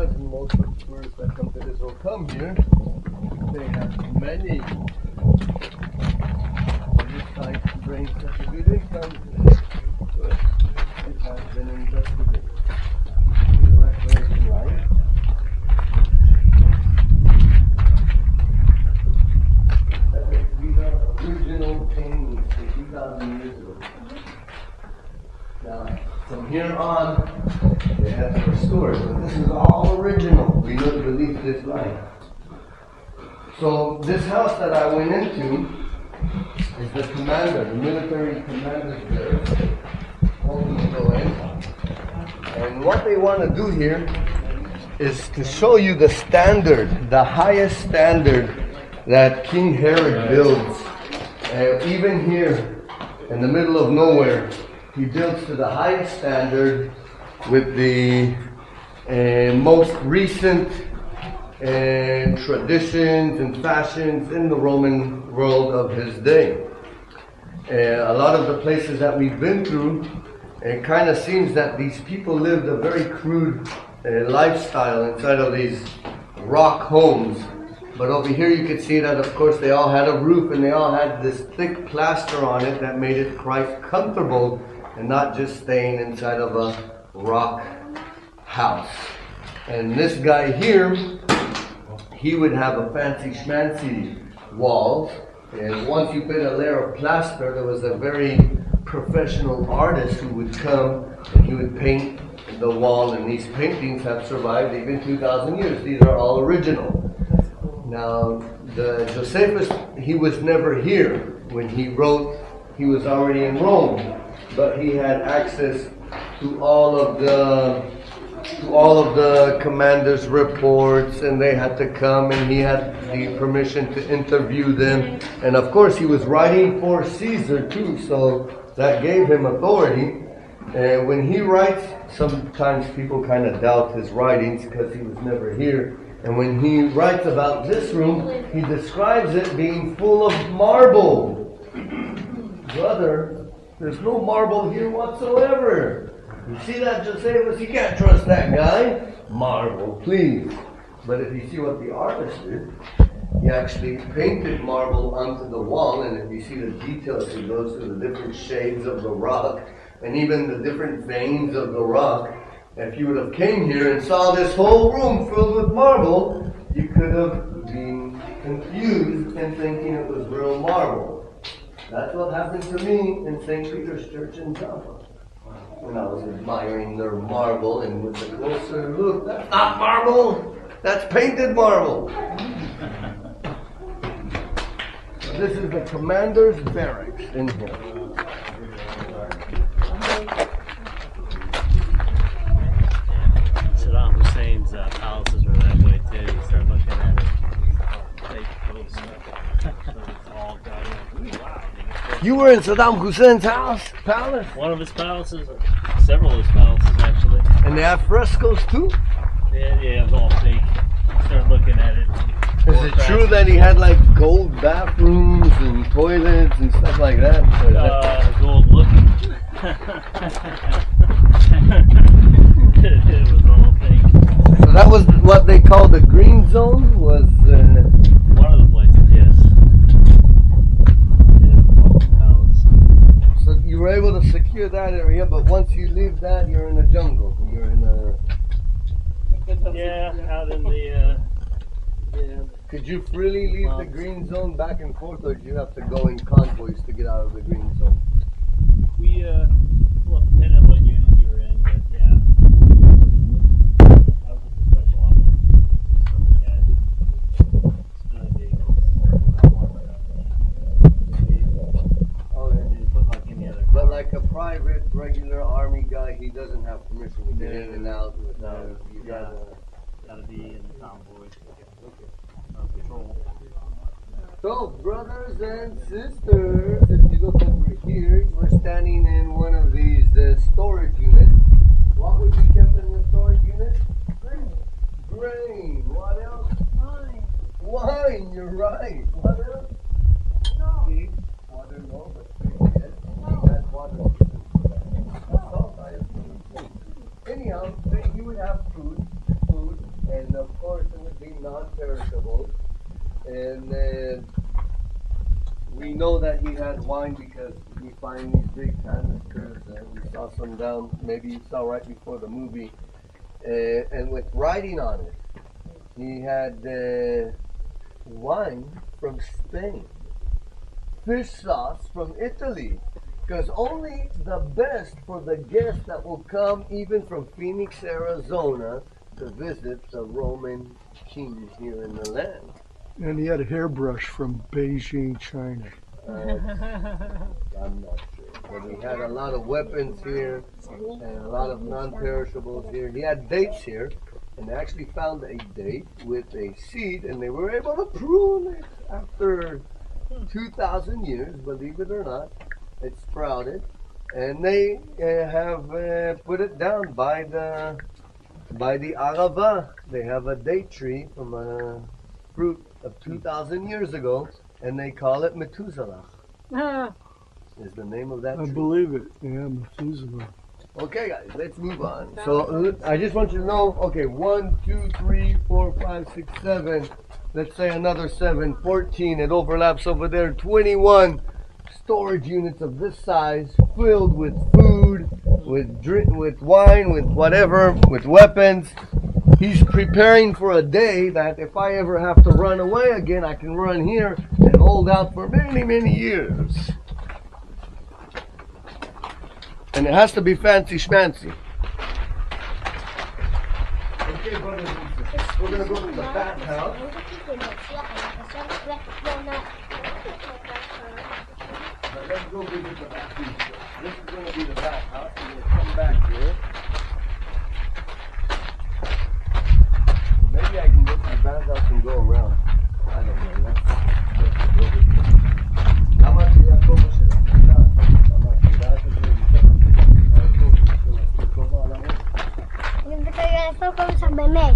imagine most of the tourists that come to Israel come here. They have many. This site brings such a good income. But it has been investigated. You see the recreation line. These are original paintings from 2,000 years ago. Now, from here on, they have to restore it, but this is all original. We don't believe this line. So, this house that I went into is the commander, the military commander's barracks. Go in. And what they want to do here is to show you the standard, the highest standard that King Herod builds. Even here in the middle of nowhere, he builds to the highest standard with the most recent traditions and fashions in the Roman world of his day. A lot of the places that we've been through, it kind of seems that these people lived a very crude lifestyle inside of these rock homes. But over here you can see that, of course, they all had a roof and they all had this thick plaster on it that made it quite comfortable and not just staying inside of a rock house. And this guy here, he would have a fancy schmancy walls, and once you put a layer of plaster, there was a very professional artist who would come and he would paint the wall, and these paintings have survived even 2,000 years. These are all original. Now, the Josephus, he was never here when he wrote. He was already in Rome, but he had access to all of the commanders' reports, and they had to come, and he had the permission to interview them. And of course, he was writing for Caesar too, so that gave him authority. And when he writes, sometimes people kind of doubt his writings because he was never here. And when he writes about this room, he describes it being full of marble. Brother, there's no marble here whatsoever. You see that, Josephus? You can't trust that guy. Marble, please. But if you see what the artist did, he actually painted marble onto the wall, and if you see the details, he goes through the different shades of the rock, and even the different veins of the rock. If you would have came here and saw this whole room filled with marble, you could have been confused and thinking it was real marble. That's what happened to me in St. Peter's Church in Tampa. When I was admiring their marble, and with a closer look, that's not marble, that's painted marble. So this is the Commanders Barracks in here. Saddam Hussein's palaces were that way too. You start looking at it. It's all You were in Saddam Hussein's palace? One of his palaces, several of his palaces actually. And they have frescoes too? Yeah, it was all fake. You start looking at it. Is it true that he had like gold bathrooms and toilets and stuff like that? Gold looking. It was all fake. So that was what they call the green zone? Was one of the places, yes. So you were able to secure that area, but once you leave that, you're in the jungle. You're in a... Yeah, out in the... Could you freely leave the green zone back and forth, or do you have to go in convoys to get out of the green zone? We, well, depending on what unit you were in, but yeah. I was a special operations, so we had civilian vehicles. Oh, yeah. It just looked like any other car. But like a private, regular army guy, he doesn't have permission to get in and out. No, You gotta be in the convoy. Patrol. So, brothers and sisters, if you look over here, we're standing in one of these storage units. What would be kept in the storage unit? Grain. What else? Wine, you're right. What else? Pig. Water, no, but pig, yes. Pig has water. Salt, I assume. Anyhow, he would have food, and of course it would be non-perishable. And we know that he had wine because we find these big canisters. We saw some down, maybe you saw right before the movie, and with writing on it. He had wine from Spain, fish sauce from Italy, because only the best for the guests that will come even from Phoenix, Arizona to visit the Roman king here in the land. And he had a hairbrush from Beijing, China. I'm not sure. But he had a lot of weapons here and a lot of non-perishables here. He had dates here, and they actually found a date with a seed, and they were able to prune it after 2,000 years, believe it or not. It sprouted, and they have put it down by the Arava. They have a date tree from a fruit of 2,000 years ago, and they call it Methuselah. Is the name of that I tree. believe it. Yeah, Methuselah. Okay, guys, let's move on. So I just want you to know, okay, 1, 2, 3, 4, 5, 6, 7. Let's say another 7, 14. It overlaps over there. 21 storage units of this size, filled with food, with drink, with wine, with whatever, with weapons. He's preparing for a day that if I ever have to run away again, I can run here and hold out for many, many years. And it has to be fancy schmancy. Okay, brothers and sisters, we're going to go to the bathhouse. Let's go visit the bathhouse. This is going to be the bathhouse. We're going to come back here. Maybe I can go to the bathhouse and go around. I don't know. That's the building. How much do you have to go? Yung ito ko sa beme.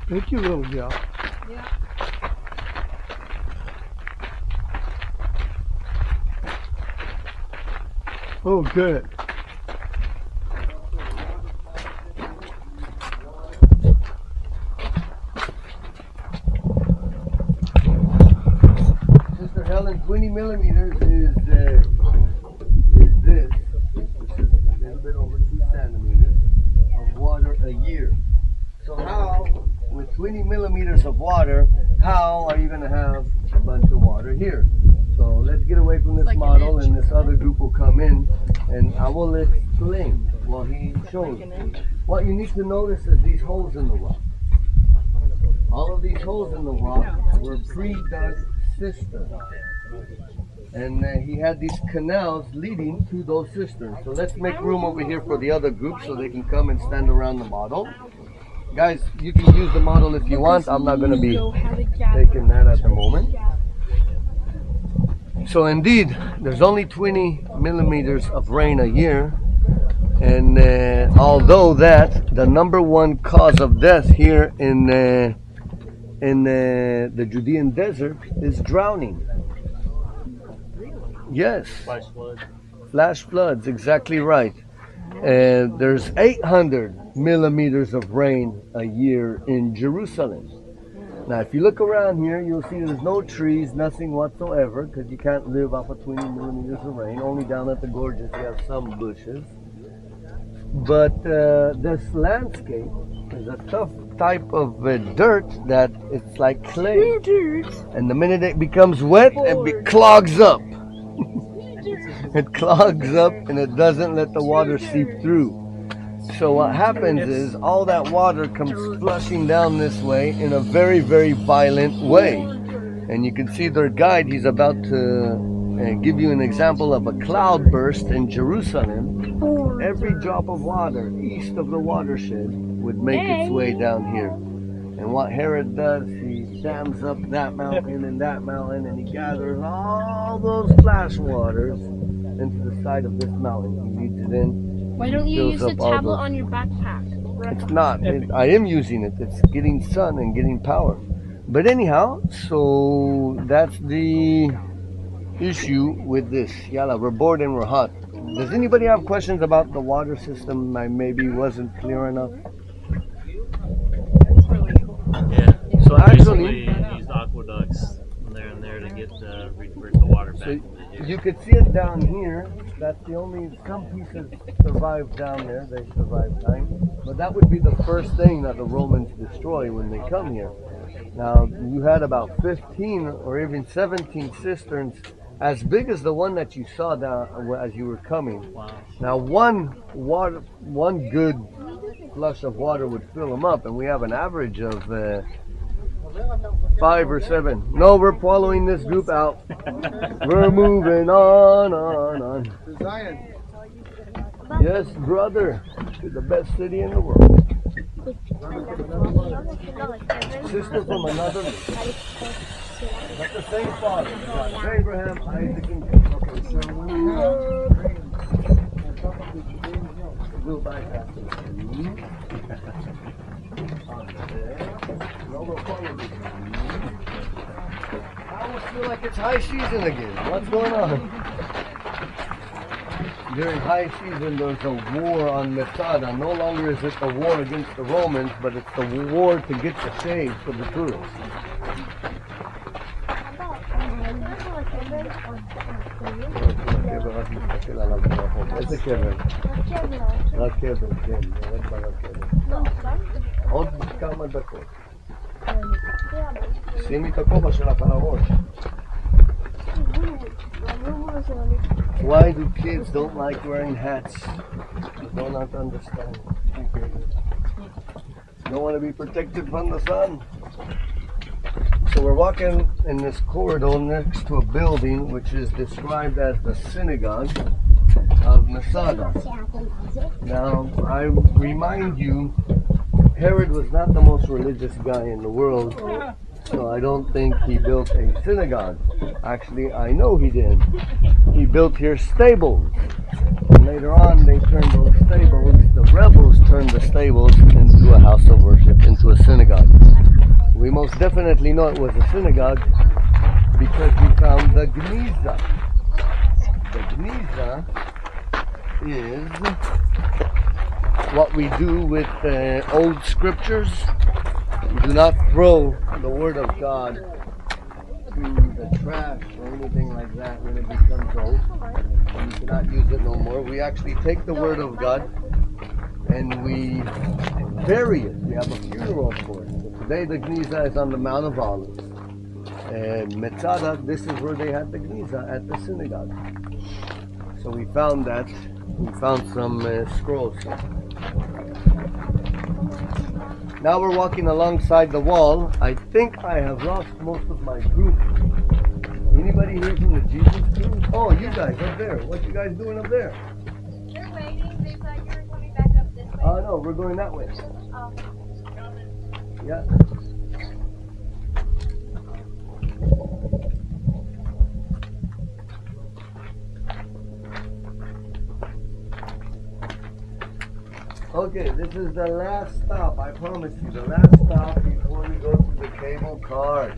Thank you, little gal. Yeah. Oh, good. Sister Helen, 20 millimeters is this. This is a little bit over 2 centimeters of water a year. So how, with 20 millimeters of water, how are you going to have a bunch of water here? So let's get away from this model, and this other group will come in, and I will explain while he shows. What you need to notice is these holes in the rock. All of these holes in the rock were pre-dug cisterns. And he had these canals leading to those cisterns. So let's make room over here for the other group so they can come and stand around the model. Guys, you can use the model if you want. I'm not going to be taking that at the moment. So indeed, there's only 20 millimeters of rain a year. And although that, the number one cause of death here in the Judean desert is drowning. Yes. Flash flood. Flash floods, exactly right. And there's 800 millimeters of rain a year in Jerusalem. Now, if you look around here, you'll see there's no trees, nothing whatsoever, because you can't live off of 20 millimeters of rain. Only down at the gorges you have some bushes. But this landscape is a tough type of dirt that it's like clay. And the minute it becomes wet, it clogs up. It clogs up and it doesn't let the water seep through. So what happens is all that water comes flushing down this way in a very, very violent way. And you can see their guide, he's about to give you an example of a cloud burst in Jerusalem. Every drop of water east of the watershed would make its way down here. And what Herod does, he dams up that mountain and that mountain, and he gathers all those flash waters into the side of this mountain. He leads it in. Why don't you use fills the up all tablet the- on your backpack? It's not. I am using it. It's getting sun and getting power. But anyhow, so that's the issue with this. Yalla, we're bored and we're hot. Does anybody have questions about the water system? I maybe wasn't clear enough. Yeah. So actually, Basically, used aqueducts and there to get revert the water back so into the you could see it down here. That's the only, some pieces survived down there. They survived time. But that would be the first thing that the Romans destroy when they come here. Now, you had about 15 or even 17 cisterns as big as the one that you saw down as you were coming. Wow. Now, one good flush of water would fill them up, and we have an average of 5 or 7. No, we're following this group out. We're moving on. Zion. Yes, brother, to the best city in the world. Sister from another league. But the same father. Abraham, Isaac, and Jacob. Okay, so when we we'll bypass it. No, we'll follow this. I almost feel like it's high season again. What's going on? During high season, there's a war on Masada. No longer is it the war against the Romans, but it's the war to get the shade for the tourists. איזה קבר? רק קבר, כן, יורד ברכבת. עוד כמה דקות. שימי את הכובע שלך על הראש. Why do kids don't like wearing hats? I do not understand. Don't want to be protected from the sun. So we're walking in this corridor next to a building which is described as the synagogue of Masada. Now, I remind you, Herod was not the most religious guy in the world, so I don't think he built a synagogue. Actually, I know he did. He built here stables. And later on, they turned those stables, the rebels turned the stables into a house of worship, into a synagogue. We most definitely know it was a synagogue because we found the Gniza. The Gniza is what we do with old scriptures. We do not throw the Word of God to the trash or anything like that when it becomes old. We cannot use it no more. We actually take the Word of God and we bury it. We have a funeral for it. So today the Gniza is on the Mount of Olives. And Masada, this is where they had the Gniza, at the synagogue. So we found that. We found some scrolls. Now we're walking alongside the wall. I think I have lost most of my group. Anybody here from the Jesus group? Oh, you guys up there. What you guys doing up there? They're waiting. They thought you were coming back up this way. Oh no, we're going that way. Oh. Yeah. Okay, this is the last stop, I promise you, the last stop before we go to the cable car.